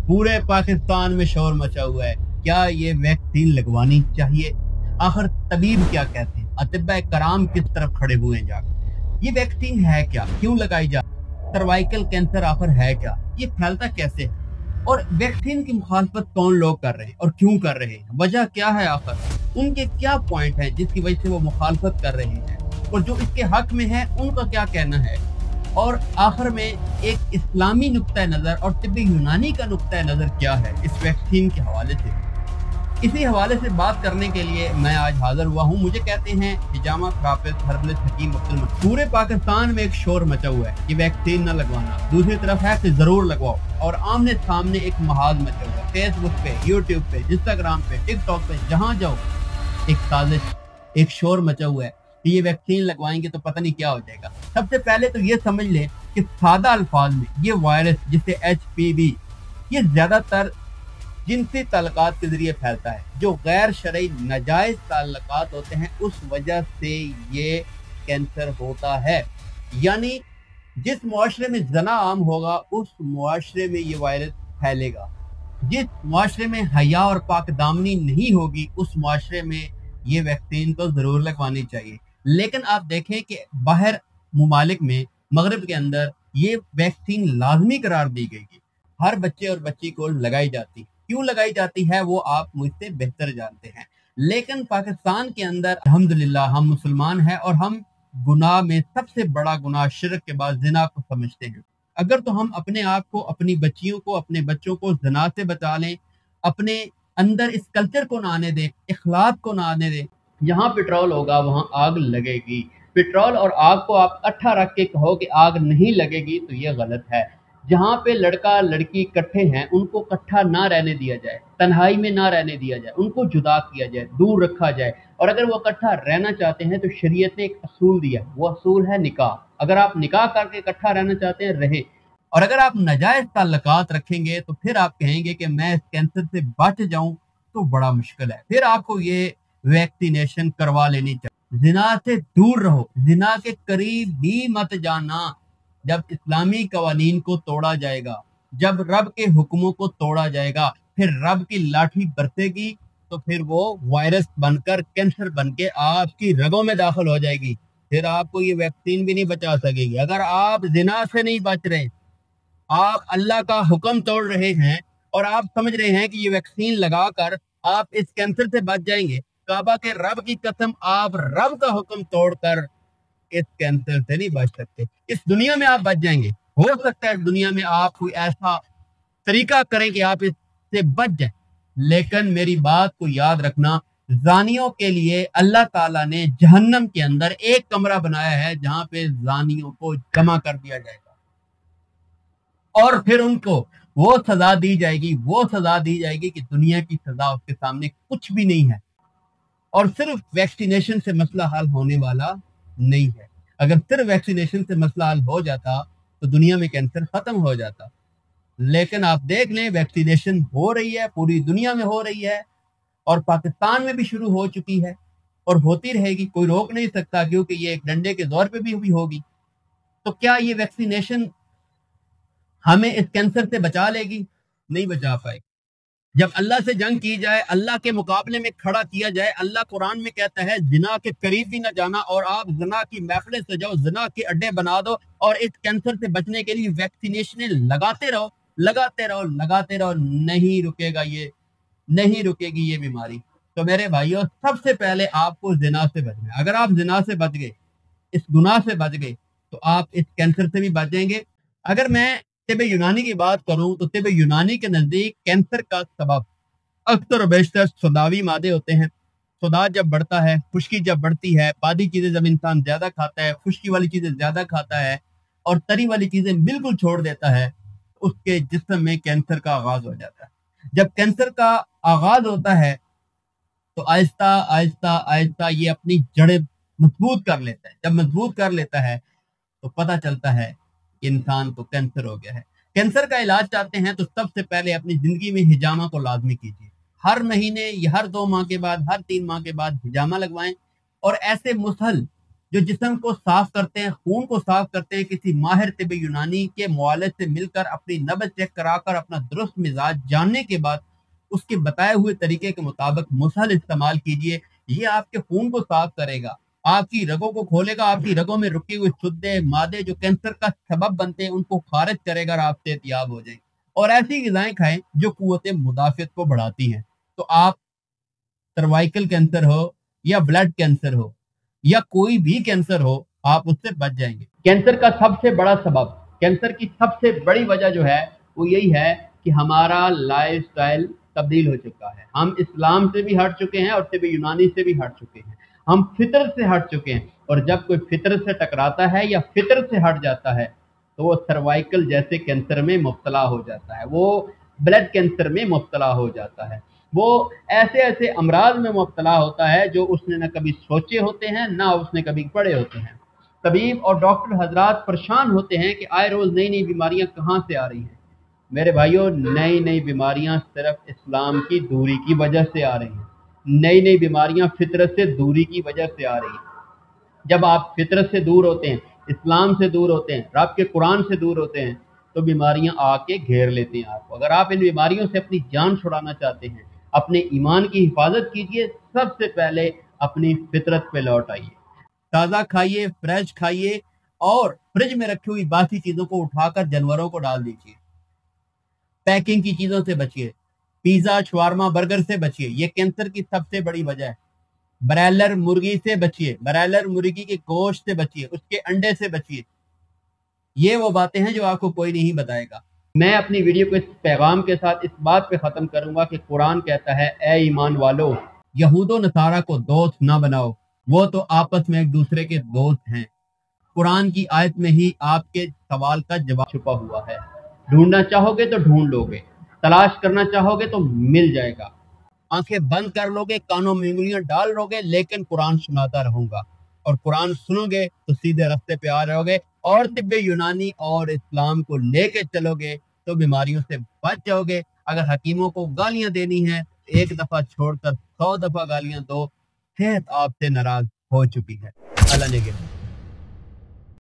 पूरे पाकिस्तान में शोर मचा हुआ है, क्या ये वैक्सीन लगवानी चाहिए? आखिर तबीब क्या कहते हैं, अतिबा कराम किस तरफ खड़े हुए हैं जाकर? ये वैक्सीन है क्या, क्यों लगाई जा, सर्वाइकल कैंसर आखिर है क्या, ये फैलता कैसे है, और वैक्सीन की मुखालफत कौन लोग कर रहे हैं और क्यों कर रहे हैं, वजह क्या है, आखिर उनके क्या पॉइंट है जिसकी वजह से वो मुखालफत कर रहे हैं, और जो इसके हक में है उनका क्या कहना है, और आखिर में एक इस्लामी नुक्ता नज़र और तिब्बी यूनानी का नुक्ता नज़र क्या है इस वैक्सीन के हवाले से। इसी हवाले से बात करने के लिए मैं आज हाजिर हुआ हूँ। मुझे कहते हैं हिजामा हाफिज हर्बलिस्ट हकीम अब्दुल मजीद। पूरे पाकिस्तान में एक शोर मचा हुआ है कि वैक्सीन न लगवाना, दूसरी तरफ है कि जरूर लगवाओ, और आमने सामने एक महाज मचा हुआ है। फेसबुक पे, यूट्यूब पे, इंस्टाग्राम पे, टिकटॉक पे, जहाँ जाओ एक साजिश, एक शोर मचा हुआ है कि ये वैक्सीन लगवाएंगे तो पता नहीं क्या हो जाएगा। सबसे पहले तो ये समझ लें कि सादा अल्फाज में ये वायरस जिसे HPV, ये ज्यादातर जिनसी ताल्लुकात के जरिए फैलता है, जो गैर शरई नाजायज ताल्लुकात होते हैं, उस वजह से ये कैंसर होता है। यानी जिस मुआशरे में जना आम होगा उस मुआशरे में ये वायरस फैलेगा। जिस मुआशरे में हया और पाकदामनी नहीं होगी उस मुआशरे में ये वैक्सीन तो जरूर लगवानी चाहिए। लेकिन आप देखें कि बाहर मुमालिक में, मगरब के अंदर ये वैक्सीन लाजमी करार दी गई है, हर बच्चे और बच्ची को लगाई जाती है। क्यों लगाई जाती है वो आप मुझसे बेहतर जानते हैं। लेकिन पाकिस्तान के अंदर अल्हम्दुलिल्लाह हम मुसलमान हैं और हम गुनाह में सबसे बड़ा गुनाह शिर्क के बाद जिना को समझते हैं। अगर तो हम अपने आप को, अपनी बच्चियों को, अपने बच्चों को जिना से बचा लें, अपने अंदर इस कल्चर को ना आने दें, इखलाक को ना आने दें। जहाँ पेट्रोल होगा वहाँ आग लगेगी। पेट्रोल और आग को आप इकट्ठा रख के कहो कि आग नहीं लगेगी तो ये गलत है। जहाँ पे लड़का लड़की इकट्ठे हैं उनको इकट्ठा ना रहने दिया जाए, तन्हाई में ना रहने दिया जाए, उनको जुदा किया जाए, दूर रखा जाए। और अगर वो इकट्ठा रहना चाहते हैं तो शरीयत ने एक असूल दिया, वो असूल है निकाह। अगर आप निकाह करके इकट्ठा रहना चाहते हैं रहे, और अगर आप नाजायज ताल्लुकात रखेंगे तो फिर आप कहेंगे कि मैं इस कैंसर से बच जाऊं, तो बड़ा मुश्किल है। फिर आपको ये वैक्सीनेशन करवा लेनी चाहिए। जिना से दूर रहो, जिना के करीब भी मत जाना। जब इस्लामी कवानीन को तोड़ा जाएगा, जब रब के हुक्मों को तोड़ा जाएगा, फिर रब की लाठी बरसेगी तो फिर वो वायरस बनकर कैंसर बनके आपकी रगों में दाखिल हो जाएगी। फिर आपको ये वैक्सीन भी नहीं बचा सकेगी। अगर आप जिना से नहीं बच रहे, आप अल्लाह का हुक्म तोड़ रहे हैं और आप समझ रहे हैं कि ये वैक्सीन लगाकर आप इस कैंसर से बच जाएंगे, काबा के रब की कसम, आप रब का हुक्म तोड़कर इस कैंसर से नहीं बच सकते। इस दुनिया में आप बच जाएंगे, हो सकता है इस दुनिया में आप कोई ऐसा तरीका करें कि आप इससे बच जाए, लेकिन मेरी बात को याद रखना, जानियों के लिए अल्लाह ताला ने जहन्नम के अंदर एक कमरा बनाया है जहां पे जानियों को जमा कर दिया जाएगा और फिर उनको वो सजा दी जाएगी, वो सजा दी जाएगी कि दुनिया की सजा उसके सामने कुछ भी नहीं है। और सिर्फ वैक्सीनेशन से मसला हल होने वाला नहीं है। अगर सिर्फ वैक्सीनेशन से मसला हल हो जाता तो दुनिया में कैंसर खत्म हो जाता। लेकिन आप देख लें, वैक्सीनेशन हो रही है, पूरी दुनिया में हो रही है और पाकिस्तान में भी शुरू हो चुकी है और होती रहेगी, कोई रोक नहीं सकता, क्योंकि ये एक डंडे के दौर पे भी होगी। तो क्या ये वैक्सीनेशन हमें इस कैंसर से बचा लेगी? नहीं बचा पाएगी। जब अल्लाह से जंग की जाए, अल्लाह के मुकाबले में खड़ा किया जाए, अल्लाह कुरान में कहता है जिना के करीब भी ना जाना, और आप जिना की महफिलें सजाओ, जिना के अड्डे बना दो और इस कैंसर से बचने के लिए वैक्सीनेशन लगाते रहो, लगाते रहो, लगाते रहो, नहीं रुकेगा ये, नहीं रुकेगी ये बीमारी। तो मेरे भाइयों, सबसे पहले आपको जिना से बचना है। अगर आप जिना से बच गए, इस गुनाह से बच गए, तो आप इस कैंसर से भी बचेंगे। अगर मैं तिब यूनानी की बात करूं तो तिब यूनानी के नजदीक कैंसर का सबब अक्सर और बेशतर सदावी मादे होते हैं। सदा जब बढ़ता है, खुश्की जब बढ़ती है, बादी चीजें जब इंसान ज्यादा खाता है, खुश्की वाली चीजें ज्यादा खाता है और तरी वाली चीजें बिल्कुल छोड़ देता है, उसके जिस्म में कैंसर का आगाज हो जाता है। जब कैंसर का आगाज होता है तो आहिस्ता आहिस्ता आहिस्ता ये अपनी जड़ें मजबूत कर लेता है। जब मजबूत कर लेता है तो पता चलता है कि इंसान को कैंसर हो गया है। कैंसर का इलाज चाहते हैं तो सबसे पहले अपनी जिंदगी में हिजामा को लाजमी कीजिए। हर महीने या हर 2 माह के बाद, हर 3 माह के बाद हिजामा लगवाएं। और ऐसे मुसहल जो जिस्म को साफ करते हैं, खून को साफ करते हैं, किसी माहिर तिब यूनानी के मुआलिज से मिलकर अपनी नब्ज चेक कराकर अपना दुरुस्त मिजाज जानने के बाद उसके बताए हुए तरीके के मुताबिक मुसल इस्तेमाल कीजिए। ये आपके खून को साफ करेगा, आपकी रगों को खोलेगा, आपकी रगों में रुकी हुई शुद्ध मादे जो कैंसर का सबब बनते हैं उनको खारिज करेगा और आप सेहतियाब हो जाएंगे। और ऐसी ग़िज़ाएं खाएं जो क़ुव्वत मुदाफ़ियत को बढ़ाती हैं। तो आप सर्वाइकल कैंसर हो या ब्लड कैंसर हो या कोई भी कैंसर हो, आप उससे बच जाएंगे। कैंसर का सबसे बड़ा सबब, कैंसर की सबसे बड़ी वजह जो है वो यही है कि हमारा लाइफस्टाइल तब्दील हो चुका है। हम इस्लाम से भी हट चुके हैं और तिब यूनानी से भी हट चुके हैं। हम फितर से हट चुके हैं, और जब कोई फितर से टकराता है या फितर से हट जाता है तो वो सर्वाइकल जैसे कैंसर में मुब्तला हो जाता है, वो ब्लड कैंसर में मुब्तला हो जाता है, वो ऐसे ऐसे अमराज में मुब्तला होता है जो उसने न कभी सोचे होते हैं ना उसने कभी पढ़े होते हैं। तबीब और डॉक्टर हजरात परेशान होते हैं कि आए रोज़ नई नई बीमारियां कहाँ से आ रही हैं। मेरे भाइयों, नई नई बीमारियां सिर्फ इस्लाम की दूरी की वजह से आ रही हैं। नई नई बीमारियां फितरत से दूरी की वजह से आ रही हैं। जब आप फितरत से दूर होते हैं, इस्लाम से दूर होते हैं, रब के कुरान से दूर होते हैं, तो बीमारियां आके घेर लेती हैं आपको। अगर आप इन बीमारियों से अपनी जान छुड़ाना चाहते हैं, अपने ईमान की हिफाजत कीजिए, सबसे पहले अपनी फितरत पे लौट आइए। ताज़ा खाइए, फ्रेश खाइए, और फ्रिज में रखी हुई बासी चीज़ों को उठाकर जानवरों को डाल दीजिए। पैकिंग की चीज़ों से बचिए, पिज़्ज़ा, शवारमा, बर्गर से बचिए, ये कैंसर की सबसे बड़ी वजह है। ब्रायलर मुर्गी से बचिए, ब्रायलर मुर्गी के गोश्त से बचिए, उसके अंडे से बचिए। ये वो बातें हैं जो आपको कोई नहीं बताएगा। मैं अपनी वीडियो को इस पैगाम के साथ इस बात पे ख़त्म करूंगा कि कुरान कहता है, ए ईमान वालो, यहूदो नसारा को दोस्त ना बनाओ, वो तो आपस में एक दूसरे के दोस्त हैं। कुरान की आयत में ही आपके सवाल का जवाब छुपा हुआ है। ढूंढना चाहोगे तो ढूंढ लोगे, तलाश करना चाहोगे तो मिल जाएगा। आंखें बंद कर लोगे, कानों में उंगलियां डाल लोगे, लेकिन कुरान सुनाता रहूंगा, और कुरान सुनोगे तो सीधे रास्ते पे आ रहोगे, और तिब्ब यूनानी और इस्लाम को लेके चलोगे तो बीमारियों से बच जाओगे। अगर हकीमों को गालियां देनी है, एक दफा छोड़कर 100 दफा गालियां दो। सेहत आपसे नाराज हो चुकी है। अल्लाह ने